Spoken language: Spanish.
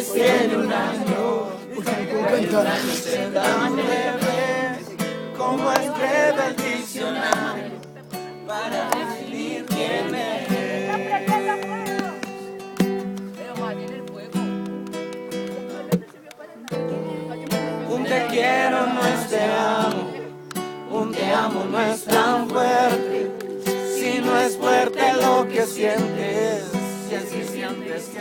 pues tiene un año. El año se tan breve como es breve el diccionario para definir quién es. Un te quiero no es te amo, un te amo no es tan fuerte. Si no es fuerte lo que sientes, si es que sientes que